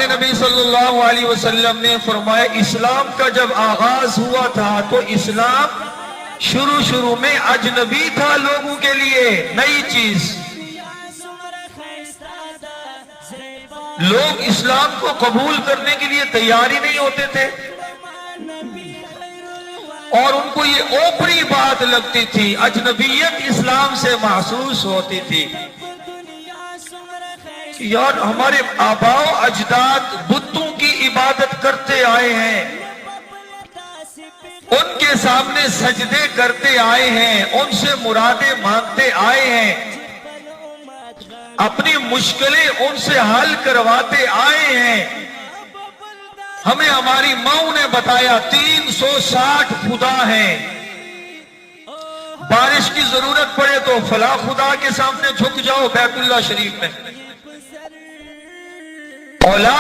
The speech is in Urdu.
نبی صلی اللہ علیہ وسلم نے فرمایا اسلام کا جب آغاز ہوا تھا تو اسلام شروع میں اجنبی تھا لوگوں کے لیے، نئی چیز۔ لوگ اسلام کو قبول کرنے کے لیے تیار ہی نہیں ہوتے تھے اور ان کو یہ اوپری بات لگتی تھی، اجنبیت اسلام سے محسوس ہوتی تھی کہ یار ہمارے آباء و اجداد بتوں کی عبادت کرتے آئے ہیں، ان کے سامنے سجدے کرتے آئے ہیں، ان سے مرادیں مانگتے آئے ہیں، اپنی مشکلیں ان سے حل کرواتے آئے ہیں۔ ہمیں ہماری ماں نے بتایا 360 خدا ہیں، بارش کی ضرورت پڑے تو فلاں خدا کے سامنے جھک جاؤ بیت اللہ شریف میں، اولاد